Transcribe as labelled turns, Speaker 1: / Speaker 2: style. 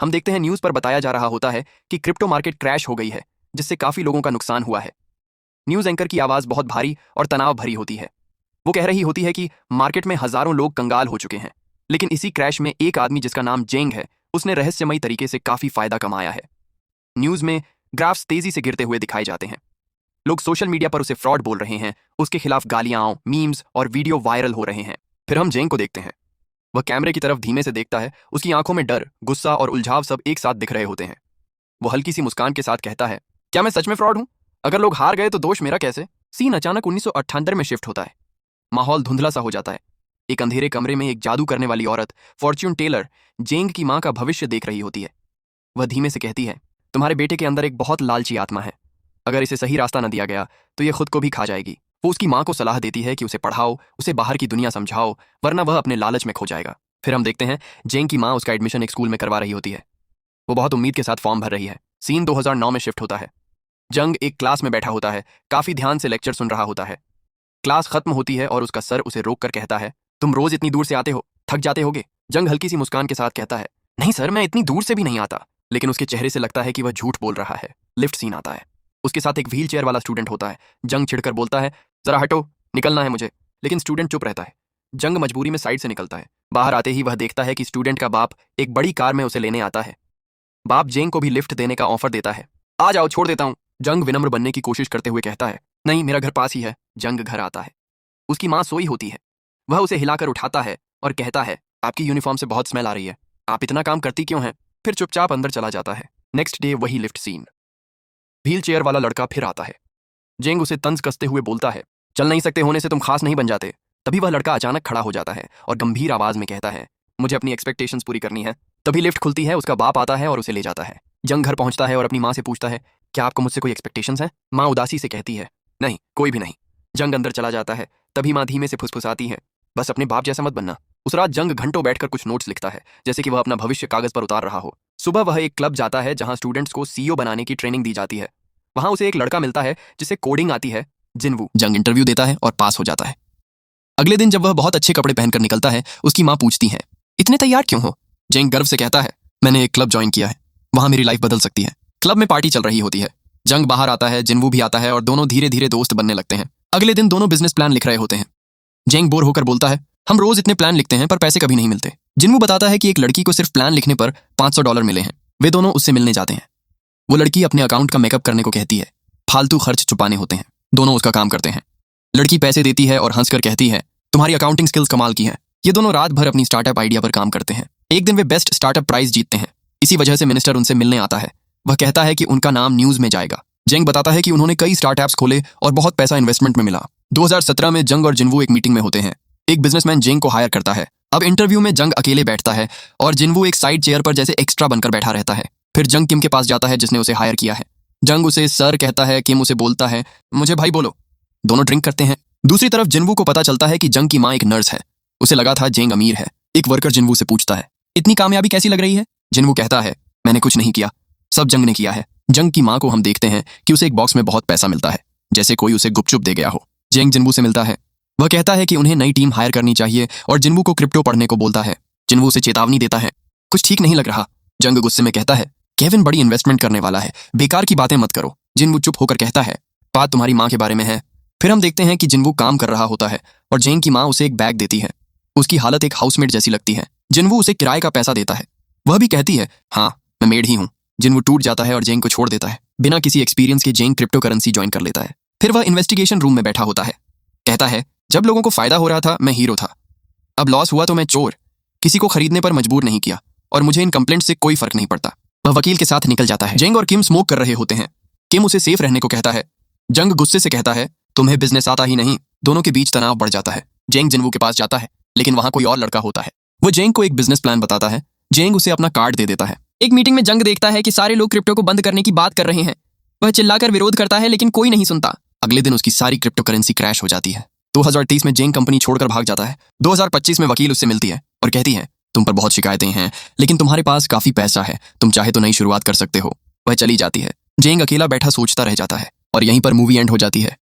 Speaker 1: हम देखते हैं न्यूज़ पर बताया जा रहा होता है कि क्रिप्टो मार्केट क्रैश हो गई है, जिससे काफ़ी लोगों का नुकसान हुआ है। न्यूज़ एंकर की आवाज़ बहुत भारी और तनाव भरी होती है। वो कह रही होती है कि मार्केट में हज़ारों लोग कंगाल हो चुके हैं, लेकिन इसी क्रैश में एक आदमी जिसका नाम जेंग है, उसने रहस्यमयी तरीके से काफ़ी फ़ायदा कमाया है। न्यूज़ में ग्राफ्स तेज़ी से गिरते हुए दिखाए जाते हैं। लोग सोशल मीडिया पर उसे फ्रॉड बोल रहे हैं, उसके खिलाफ गालियाँ, मीम्स और वीडियो वायरल हो रहे हैं। फिर हम जेंग को देखते हैं। वह कैमरे की तरफ धीमे से देखता है, उसकी आंखों में डर, गुस्सा और उलझाव सब एक साथ दिख रहे होते हैं। वो हल्की सी मुस्कान के साथ कहता है, क्या मैं सच में फ्रॉड हूं? अगर लोग हार गए तो दोष मेरा कैसे? सीन अचानक 1998 में शिफ्ट होता है। माहौल धुंधला सा हो जाता है। एक अंधेरे कमरे में एक जादू करने वाली औरत, फॉर्च्यून टेलर, जेंग की मां का भविष्य देख रही होती है। वह धीमे से कहती है, तुम्हारे बेटे के अंदर एक बहुत लालची आत्मा है। अगर इसे सही रास्ता न दिया गया तो ये खुद को भी खा जाएगी। वो उसकी मां को सलाह देती है कि उसे पढ़ाओ, उसे बाहर की दुनिया समझाओ, वरना वह अपने लालच में खो जाएगा। फिर हम देखते हैं जेंग की मां उसका एडमिशन एक स्कूल में करवा रही होती है। वो बहुत उम्मीद के साथ फॉर्म भर रही है। सीन 2009 में शिफ्ट होता है। जंग एक क्लास में बैठा होता है, काफी ध्यान से लेक्चर सुन रहा होता है। क्लास खत्म होती है और उसका सर उसे रोक कर कहता है, तुम रोज इतनी दूर से आते हो, थक जाते होगे। जंग हल्की सी मुस्कान के साथ कहता है, नहीं सर, मैं इतनी दूर से भी नहीं आता। लेकिन उसके चेहरे से लगता है कि वह झूठ बोल रहा है। लिफ्ट सीन आता है। उसके साथ एक व्हील चेयर वाला स्टूडेंट होता है। जंग छिड़कर बोलता है, जरा हटो, निकलना है मुझे। लेकिन स्टूडेंट चुप रहता है। जंग मजबूरी में साइड से निकलता है। बाहर आते ही वह देखता है कि स्टूडेंट का बाप एक बड़ी कार में उसे लेने आता है। बाप जेंग को भी लिफ्ट देने का ऑफर देता है। आ जाओ, छोड़ देता हूँ। जंग विनम्र बनने की कोशिश करते हुए कहता है, नहीं, मेरा घर पास ही है। जंग घर आता है। उसकी माँ सोई होती है। वह उसे हिलाकर उठाता है और कहता है, आपकी यूनिफॉर्म से बहुत स्मेल आ रही है, आप इतना काम करती क्यों हैं? फिर चुपचाप अंदर चला जाता है। नेक्स्ट डे वही लिफ्ट सीन। व्हील चेयर वाला लड़का फिर आता है। जेंग उसे तंज कसते हुए बोलता है, चल नहीं सकते होने से तुम खास नहीं बन जाते। तभी वह लड़का अचानक खड़ा हो जाता है और गंभीर आवाज में कहता है, मुझे अपनी एक्सपेक्टेशंस पूरी करनी है। तभी लिफ्ट खुलती है, उसका बाप आता है और उसे ले जाता है। जंग घर पहुंचता है और अपनी माँ से पूछता है, क्या आपको मुझसे कोई एक्सपेक्टेशंस हैं? माँ उदासी से कहती है, नहीं, कोई भी नहीं। जंग अंदर चला जाता है। तभी माँ धीमे से फुसफुसाती है, बस अपने बाप जैसा मत बनना। उस रात जंग घंटों बैठकर कुछ नोट्स लिखता है, जैसे कि वह अपना भविष्य कागज पर उतार रहा हो। सुबह वह एक क्लब जाता है जहां स्टूडेंट्स को सीईओ बनाने की ट्रेनिंग दी जाती है। वहां उसे एक लड़का मिलता है जिसे कोडिंग आती है, जिनवू। जंग इंटरव्यू देता है और पास हो जाता है। अगले दिन जब वह बहुत अच्छे कपड़े पहनकर निकलता है, उसकी माँ पूछती है, इतने तैयार क्यों हो? जेंग गर्व से कहता है, मैंने एक क्लब ज्वाइन किया है, वहां मेरी लाइफ बदल सकती है। क्लब में पार्टी चल रही होती है। जंग बाहर आता है, जिनवू भी आता है और दोनों धीरे धीरे दोस्त बनने लगते हैं। अगले दिन दोनों बिजनेस प्लान लिख रहे होते हैं। जेंग बोर होकर बोलता है, हम रोज इतने प्लान लिखते हैं पर पैसे कभी नहीं मिलते। जिनवू बताता है कि एक लड़की को सिर्फ प्लान लिखने पर $500 मिले हैं। वे दोनों उससे मिलने जाते हैं। वो लड़की अपने अकाउंट का मेकअप करने को कहती है, फालतू खर्च छुपाने होते हैं। दोनों उसका काम करते हैं। लड़की पैसे देती है और हंसकर कहती है, तुम्हारी अकाउंटिंग स्किल्स कमाल की हैं। ये दोनों रात भर अपनी स्टार्टअप आइडिया पर काम करते हैं। एक दिन वे बेस्ट स्टार्टअप प्राइज जीतते हैं। इसी वजह से मिनिस्टर उनसे मिलने आता है। वह कहता है कि उनका नाम न्यूज में जाएगा। जेंग बताता है कि उन्होंने कई स्टार्टअप्स खोले और बहुत पैसा इन्वेस्टमेंट में मिला। 2017 में जंग और जिनवू एक मीटिंग में होते हैं। एक बिजनेसमैन जेंग को हायर करता है। अब इंटरव्यू में जंग अकेले बैठता है और जिनवू एक साइड चेयर पर जैसे एक्स्ट्रा बनकर बैठा रहता है। फिर जंग किम के पास जाता है जिसने उसे हायर किया है। जंग उसे सर कहता है, किम उसे बोलता है, मुझे भाई बोलो। दोनों ड्रिंक करते हैं। दूसरी तरफ जिनवू को पता चलता है कि जंग की माँ एक नर्स है। उसे लगा था जेंग अमीर है। एक वर्कर जिनवू से पूछता है, इतनी कामयाबी कैसी लग रही है? जिनवू कहता है, मैंने कुछ नहीं किया, सब जंग ने किया है। जंग की माँ को हम देखते हैं कि उसे एक बॉक्स में बहुत पैसा मिलता है, जैसे कोई उसे गुपचुप दे गया हो। जेंग जिनवू से मिलता है। वह कहता है कि उन्हें नई टीम हायर करनी चाहिए और जिनवू को क्रिप्टो पढ़ने को बोलता है। जिनवू उसे चेतावनी देता है, कुछ ठीक नहीं लग रहा। जंग गुस्से में कहता है, केविन बड़ी इन्वेस्टमेंट करने वाला है, बेकार की बातें मत करो। जिनवू चुप होकर कहता है, बात तुम्हारी माँ के बारे में है। फिर हम देखते हैं कि जिनवू काम कर रहा होता है और जेंग की माँ उसे एक बैग देती है। उसकी हालत एक हाउसमेट जैसी लगती है। जिनवू उसे किराए का पैसा देता है। वह भी कहती है, हाँ, मैं मेड ही हूँ। जिनवू टूट जाता है और जेंग को छोड़ देता है। बिना किसी एक्सपीरियंस के जेंग क्रिप्टो करेंसी ज्वाइन कर लेता है। फिर वह इन्वेस्टिगेशन रूम में बैठा होता है। कहता है, जब लोगों को फायदा हो रहा था मैं हीरो था, अब लॉस हुआ तो मैं चोर। किसी को खरीदने पर मजबूर नहीं किया और मुझे इन कंप्लेंट से कोई फर्क नहीं पड़ता। वह वकील के साथ निकल जाता है। जेंग और किम स्मोक कर रहे होते हैं। किम उसे सेफ रहने को कहता है। जंग गुस्से से कहता है, तुम्हें बिजनेस आता ही नहीं। दोनों के बीच तनाव बढ़ जाता है। जेंग जिनवू के पास जाता है, लेकिन वहां कोई और लड़का होता है। वो जेंग को एक बिजनेस प्लान बताता है। जेंग उसे अपना कार्ड दे देता है। एक मीटिंग में जंग देखता है कि सारे लोग क्रिप्टो को बंद करने की बात कर रहे हैं। वह चिल्लाकर विरोध करता है, लेकिन कोई नहीं सुनता। अगले दिन उसकी सारी क्रिप्टो करेंसी क्रैश हो जाती है। 2023 में जेंग कंपनी छोड़कर भाग जाता है। 2025 में वकील उससे मिलती है और कहती है, तुम पर बहुत शिकायतें हैं, लेकिन तुम्हारे पास काफी पैसा है, तुम चाहे तो नई शुरुआत कर सकते हो। वह चली जाती है। जेंग अकेला बैठा सोचता रह जाता है और यहीं पर मूवी एंड हो जाती है।